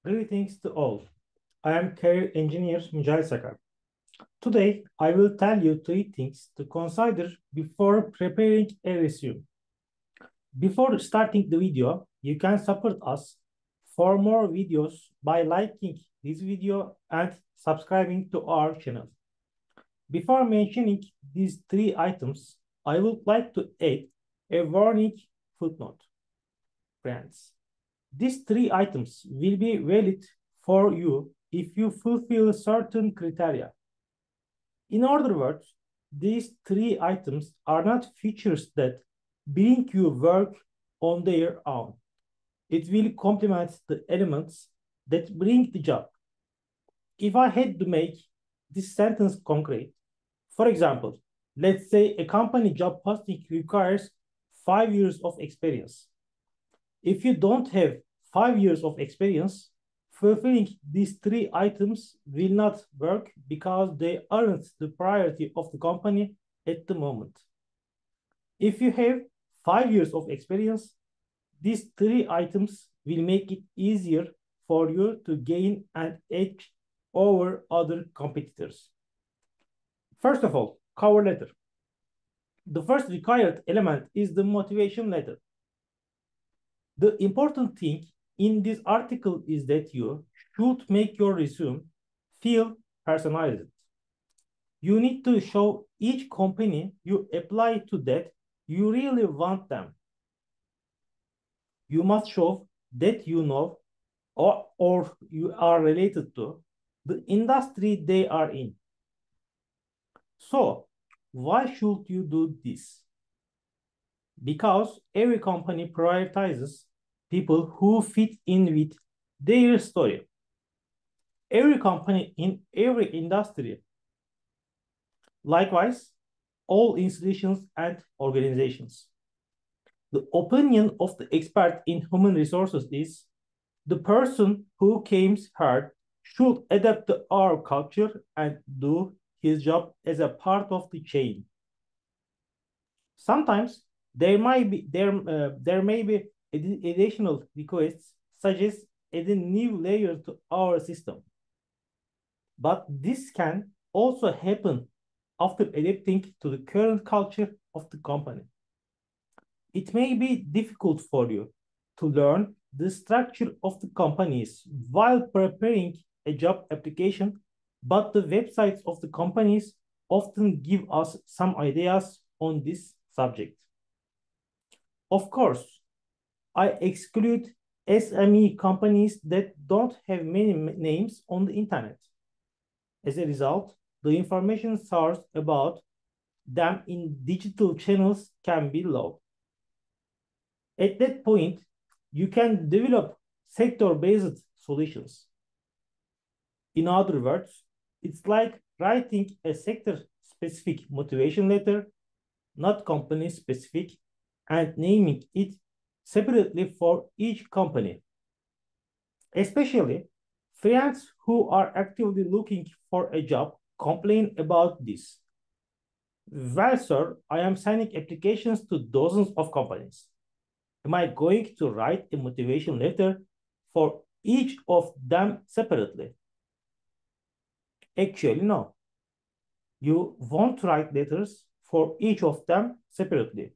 Greetings to all. I am career engineer Mücahit Sakar. Today, I will tell you three things to consider before preparing a resume. Before starting the video, you can support us for more videos by liking this video and subscribing to our channel. Before mentioning these three items, I would like to add a warning footnote. Friends, these three items will be valid for you if you fulfill certain criteria. In other words, these three items are not features that bring you work on their own. It will complement the elements that bring the job. If I had to make this sentence concrete, for example, let's say a company job posting requires 5 years of experience. If you don't have 5 years of experience, fulfilling these three items will not work because they aren't the priority of the company at the moment. If you have 5 years of experience, these three items will make it easier for you to gain an edge over other competitors. First of all, cover letter. The first required element is the motivation letter. The important thing in this article is that you should make your resume feel personalized. You need to show each company you apply to that you really want them. You must show that you know or you are related to the industry they are in. So, why should you do this? Because every company prioritizes people who fit in with their story. Every company in every industry. Likewise, all institutions and organizations. The opinion of the expert in human resources is the person who came here should adapt to our culture and do his job as a part of the chain. Sometimes there may be additional requests, such as adding new layer to our system. But this can also happen after adapting to the current culture of the company. It may be difficult for you to learn the structure of the companies while preparing a job application, but the websites of the companies often give us some ideas on this subject. Of course, I exclude SME companies that don't have many names on the internet. As a result, the information source about them in digital channels can be low. At that point, you can develop sector-based solutions. In other words, it's like writing a sector-specific motivation letter, not company-specific, and naming it separately for each company. Especially, friends who are actively looking for a job complain about this. Well, sir, I am sending applications to dozens of companies. Am I going to write a motivation letter for each of them separately? Actually, no. You won't write letters for each of them separately,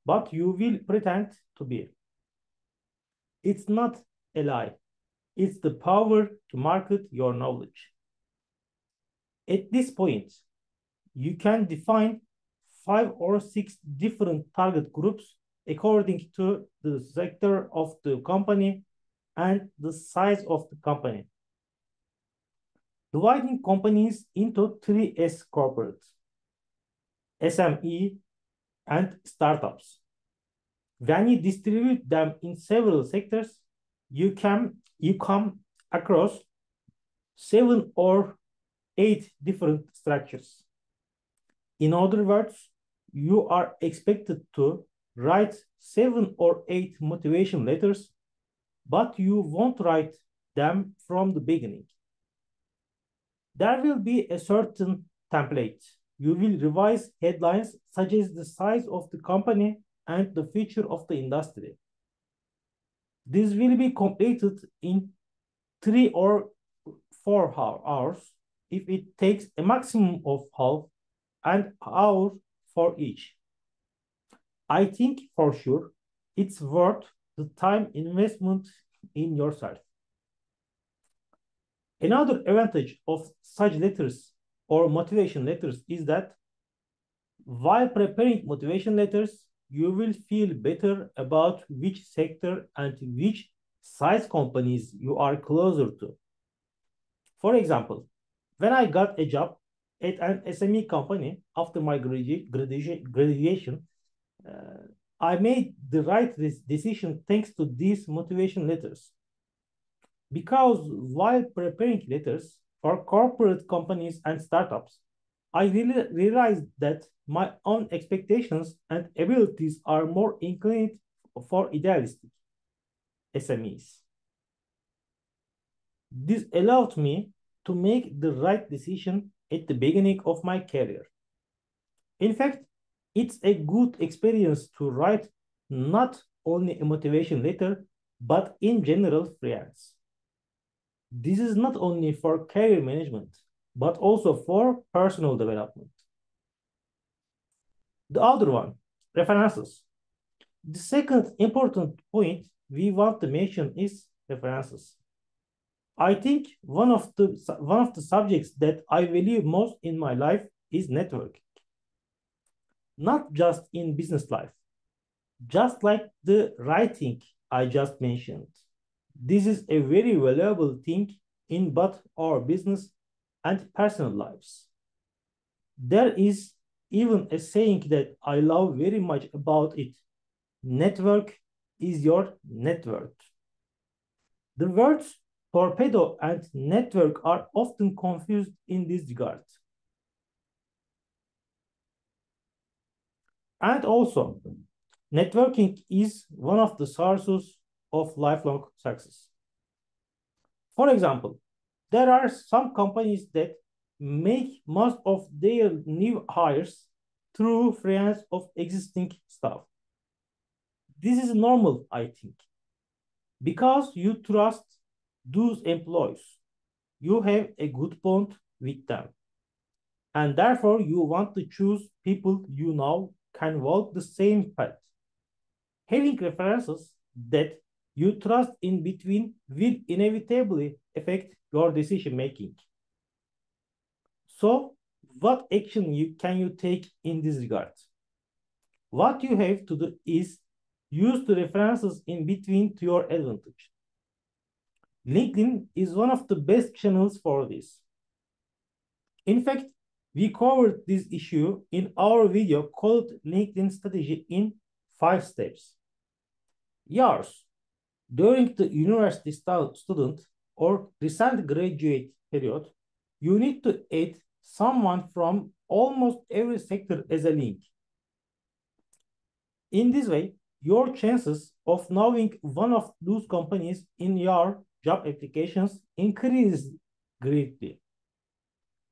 but you will pretend to be. It's not a lie. It's the power to market your knowledge. At this point, you can define 5 or 6 different target groups according to the sector of the company and the size of the company. Dividing companies into 3S corporates, SME, and startups. When you distribute them in several sectors, you come across 7 or 8 different structures. In other words, you are expected to write 7 or 8 motivation letters, but you won't write them from the beginning. There will be a certain template. You will revise headlines such as the size of the company and the feature of the industry. This will be completed in 3 or 4 hours if it takes a maximum of half an hour for each. I think for sure it's worth the time investment in yourself. Another advantage of such letters or motivation letters is that while preparing motivation letters, you will feel better about which sector and which size companies you are closer to. For example, when I got a job at an SME company after my graduation, uh, I made the right decision thanks to these motivation letters. Because while preparing letters for corporate companies and startups, I really realized that my own expectations and abilities are more inclined for idealistic SMEs. This allowed me to make the right decision at the beginning of my career. In fact, it's a good experience to write not only a motivation letter, but in general freelance. This is not only for career management, but also for personal development. The other one, references. The second important point we want to mention is references. I think one of the subjects that I value most in my life is networking, not just in business life, just like the writing I just mentioned. This is a very valuable thing in both our business and personal lives. There is even a saying that I love very much about it. Network is your net worth. The words torpedo and network are often confused in this regard. And also, networking is one of the sources of lifelong success. For example, there are some companies that make most of their new hires through friends of existing staff. This is normal, I think, because you trust those employees. You have a good bond with them, and therefore you want to choose people you know can walk the same path. Having references that you trust in between will inevitably affect your decision making. So, what action can you take in this regard? What you have to do is use the references in between to your advantage. LinkedIn is one of the best channels for this. In fact, we covered this issue in our video called LinkedIn Strategy in 5 Steps. Yours, during the university student or recent graduate period, you need to add someone from almost every sector as a link. In this way, your chances of knowing one of those companies in your job applications increase greatly.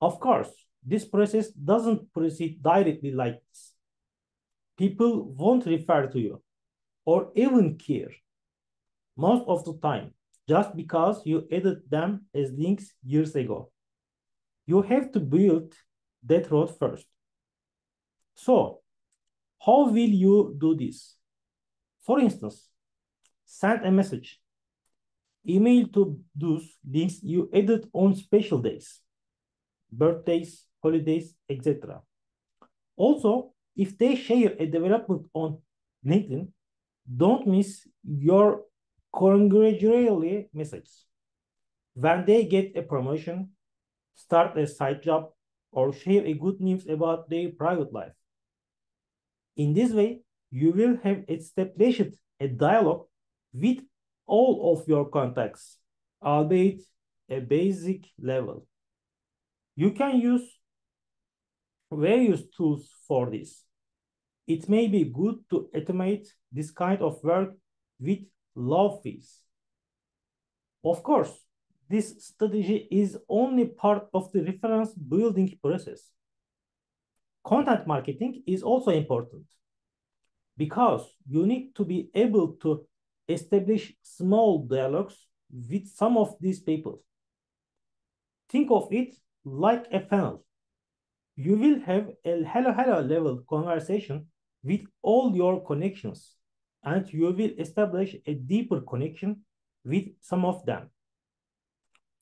Of course, this process doesn't proceed directly like this. People won't refer to you or even care most of the time just because you added them as links years ago. You have to build that road first. So, how will you do this? For instance, send a message, email to those links you added on special days, birthdays, holidays, etc. Also, if they share a development on LinkedIn, don't miss your congratulatory message. When they get a promotion, start a side job, or share a good news about their private life. In this way, you will have established a dialogue with all of your contacts, albeit a basic level. You can use various tools for this. It may be good to automate this kind of work with low fees. Of course, this strategy is only part of the reference building process. Content marketing is also important because you need to be able to establish small dialogues with some of these people. Think of it like a funnel. You will have a hello level conversation with all your connections, and you will establish a deeper connection with some of them.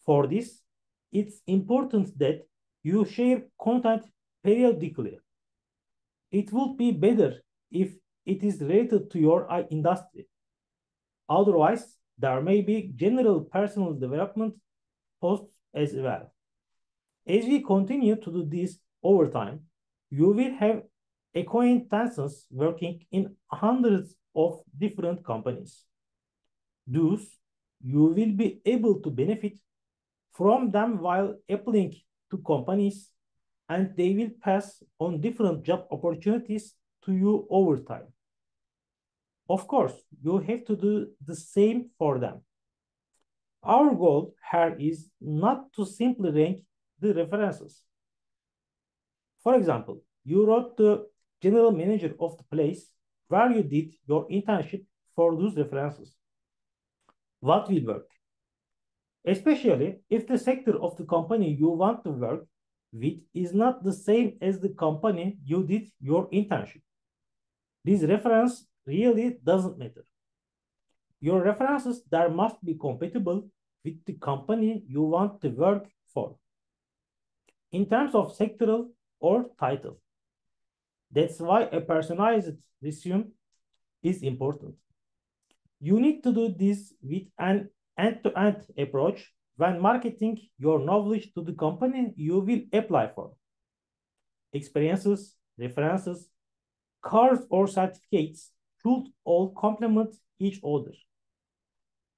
For this, it's important that you share content periodically. It would be better if it is related to your industry. Otherwise, there may be general personal development posts as well. As we continue to do this over time, you will have acquaintances working in hundreds of different companies. Thus, you will be able to benefit from them while applying to companies, and they will pass on different job opportunities to you over time. Of course, you have to do the same for them. Our goal here is not to simply rank the references. For example, you wrote the general manager of the place where you did your internship for those references. What will work? Especially if the sector of the company you want to work with is not the same as the company you did your internship. This reference really doesn't matter. Your references there must be compatible with the company you want to work for in terms of sectoral or title. That's why a personalized resume is important. You need to do this with an end-to-end approach when marketing your knowledge to the company you will apply for. Experiences, references, cards, or certificates should all complement each other.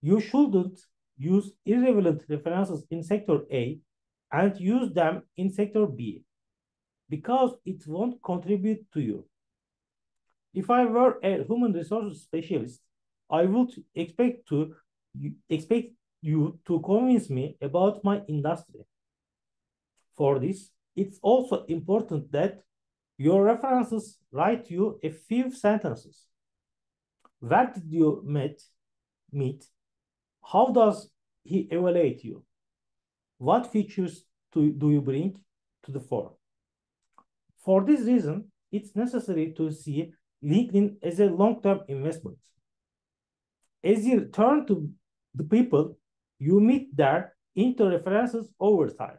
You shouldn't use irrelevant references in sector A and use them in sector B because it won't contribute to you. If I were a human resources specialist, I would expect you to convince me about my industry. For this, it's also important that your references write you a few sentences. Where did you meet? How does he evaluate you? What features do you bring to the fore? For this reason, it's necessary to see LinkedIn as a long-term investment. As you turn to the people you meet there into references over time,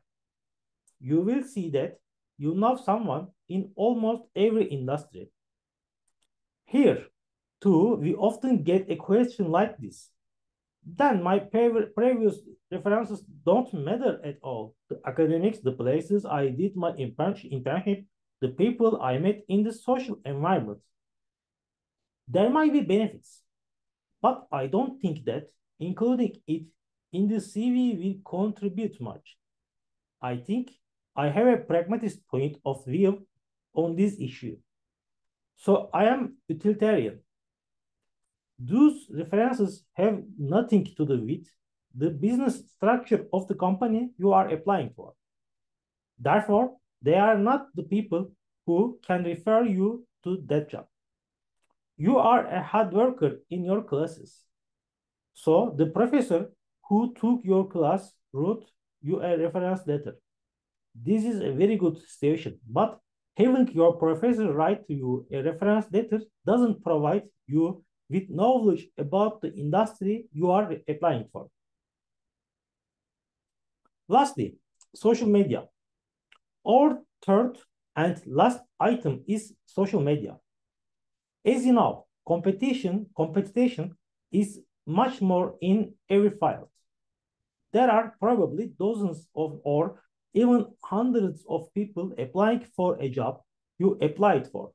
you will see that you know someone in almost every industry. Here, too, we often get a question like this. Then my previous references don't matter at all. The academics, the places I did my internship, the people I met in the social environment. There might be benefits, but I don't think that including it in the CV will contribute much. I think I have a pragmatist point of view on this issue. So I am utilitarian. Those references have nothing to do with the business structure of the company you are applying for. Therefore, they are not the people who can refer you to that job. You are a hard worker in your classes. So the professor who took your class wrote you a reference letter. This is a very good situation, but having your professor write to you a reference letter doesn't provide you with knowledge about the industry you are applying for. Lastly, social media. Our third and last item is social media. As you know, competition is much more in every field. There are probably dozens of or even hundreds of people applying for a job you applied for.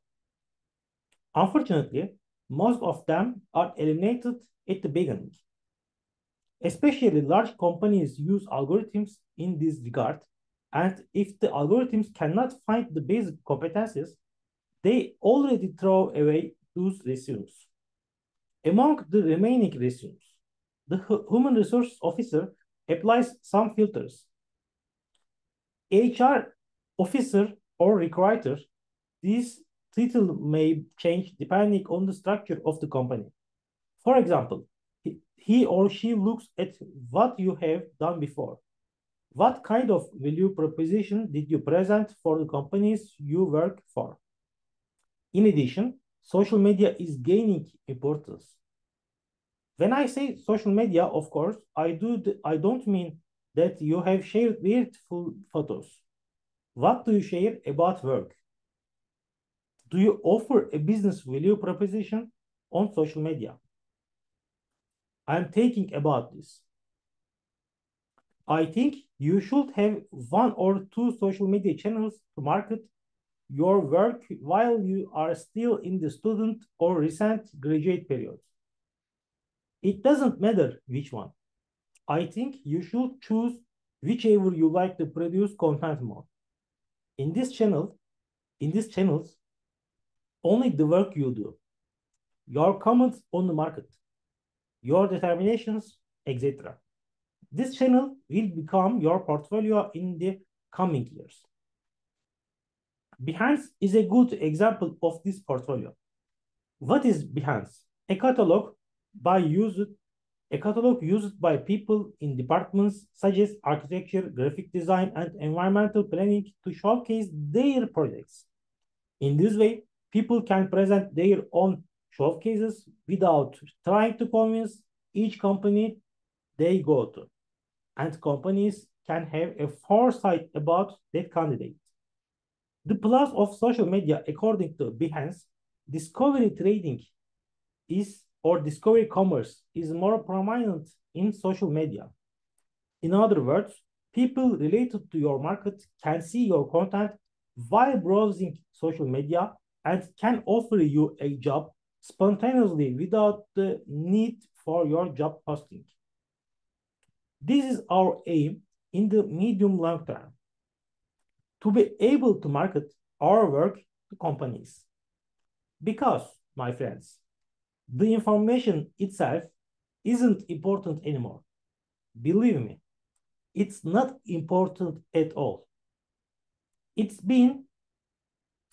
Unfortunately, most of them are eliminated at the beginning. Especially large companies use algorithms in this regard, and if the algorithms cannot find the basic competencies, they already throw away those resumes. Among the remaining resumes, the human resources officer applies some filters. HR officer or recruiter, this title may change depending on the structure of the company. For example, He or she looks at what you have done before. What kind of value proposition did you present for the companies you work for? In addition, social media is gaining importance. When I say social media, of course, I don't mean that you have shared beautiful photos. What do you share about work? Do you offer a business value proposition on social media? I'm thinking about this. I think you should have one or two social media channels to market your work while you are still in the student or recent graduate period. It doesn't matter which one. I think you should choose whichever you like to produce content more. In this channel, in these channels, only the work you do, your comments on the market, your determinations, etc. This channel will become your portfolio in the coming years. Behance is a good example of this portfolio. What is Behance? A catalog used by people in departments such as architecture, graphic design, and environmental planning to showcase their projects. In this way, people can present their own showcases without trying to convince each company they go to. And companies can have a foresight about that candidate. The plus of social media, according to Behance, discovery trading is or discovery commerce is more prominent in social media. In other words, people related to your market can see your content while browsing social media and can offer you a job spontaneously without the need for your job posting. This is our aim in the medium long term, to be able to market our work to companies. Because, my friends, the information itself isn't important anymore. Believe me, it's not important at all. It's been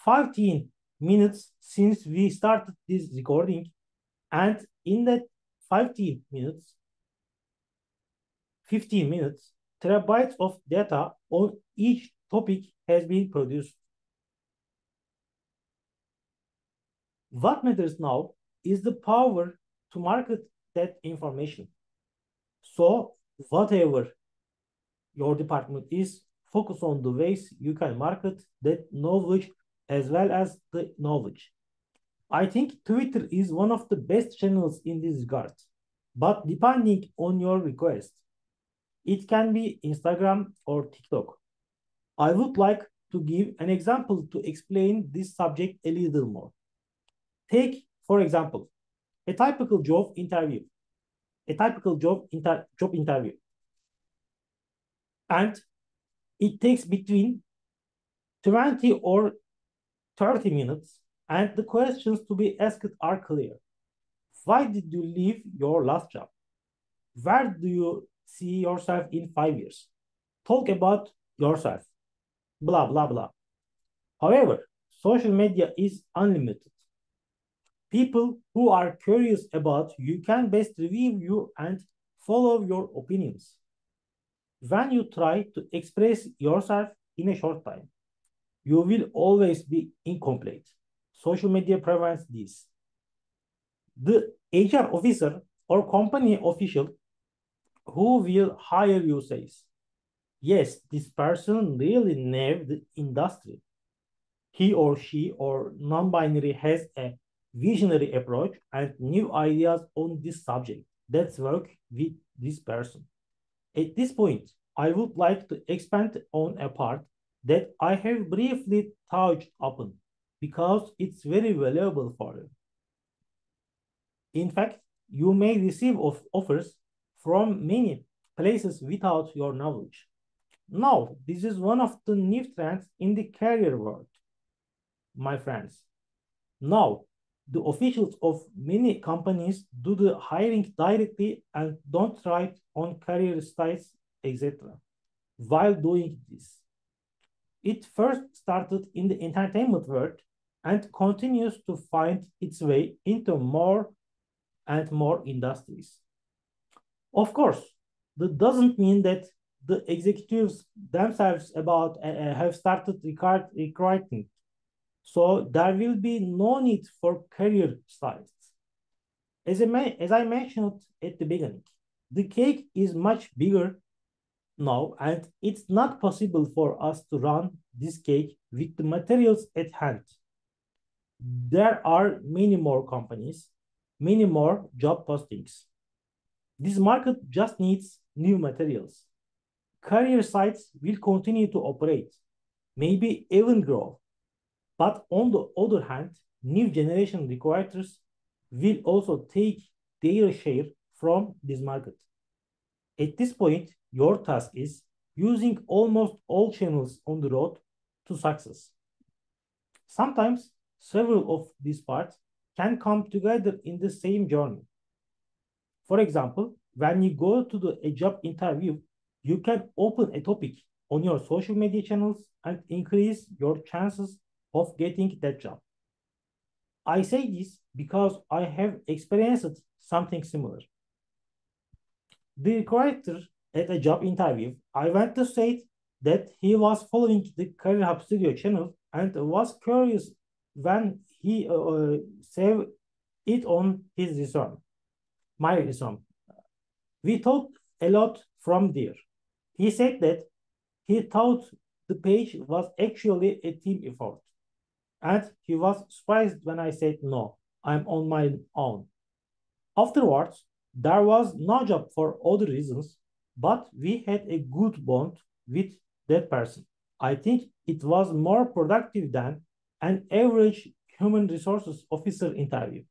15 minutes since we started this recording, and in that 15 minutes, terabytes of data on each topic has been produced. What matters now is the power to market that information. So whatever your department is, focus on the ways you can market that knowledge as well as the knowledge. I think Twitter is one of the best channels in this regard, but depending on your request, it can be Instagram or TikTok. I would like to give an example to explain this subject a little more. Take, for example, a typical job interview. Job interview. And it takes between 20 or 30 minutes, and the questions to be asked are clear. Why did you leave your last job? Where do you see yourself in 5 years? Talk about yourself. Blah, blah, blah. However, social media is unlimited. People who are curious about you can best review you and follow your opinions. When you try to express yourself in a short time, you will always be incomplete. Social media prevents this. The HR officer or company official who will hire you says, yes, this person really knows the industry. He or she or non-binary has a visionary approach and new ideas on this subject. Let's work with this person. At this point, I would like to expand on a part that I have briefly touched upon because it's very valuable for you. In fact, you may receive offers from many places without your knowledge. Now, this is one of the new trends in the career world, my friends. Now, the officials of many companies do the hiring directly and don't write on career sites, etc. While doing this, it first started in the entertainment world and continues to find its way into more and more industries. Of course, that doesn't mean that the executives themselves about have started recruiting. So there will be no need for career stylists. As I mentioned at the beginning, the cake is much bigger now, and it's not possible for us to run this cake with the materials at hand. There are many more companies, many more job postings. This market just needs new materials. Career sites will continue to operate, maybe even grow. But on the other hand, new generation recruiters will also take their share from this market. At this point, your task is using almost all channels on the road to success. Sometimes several of these parts can come together in the same journey. For example, when you go to a job interview, you can open a topic on your social media channels and increase your chances of getting that job. I say this because I have experienced something similar. The recruiter at a job interview, I went to say that he was following the Career Hub Studio channel and was curious when he saved it on his resume, my resume. We talked a lot from there. He said that he thought the page was actually a team effort. And he was surprised when I said, no, I'm on my own. Afterwards, there was no job for other reasons, but we had a good bond with that person. I think it was more productive than an average human resources officer interview.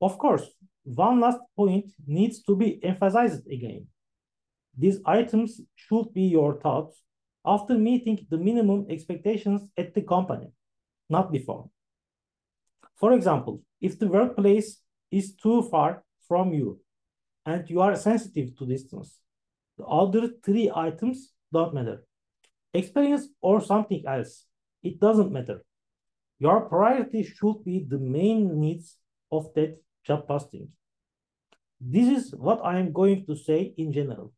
Of course, one last point needs to be emphasized again. These items should be your thoughts after meeting the minimum expectations at the company, not before. For example, if the workplace is too far from you and you are sensitive to distance, the other three items don't matter. Experience or something else, it doesn't matter. Your priority should be the main needs of that job posting. This is what I am going to say in general.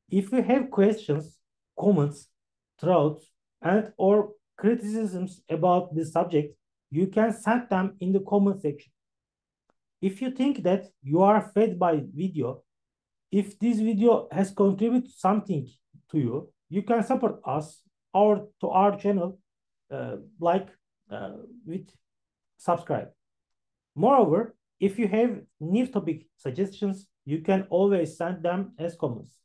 If you have questions, comments, thoughts, and or criticisms about this subject, you can send them in the comment section. If you think that you are fed by video, if this video has contributed something to you, you can support us or to our channel like with subscribe. Moreover, if you have new topic suggestions, you can always send them as comments.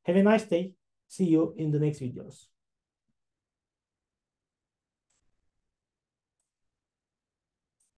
Have a nice day. See you in the next videos.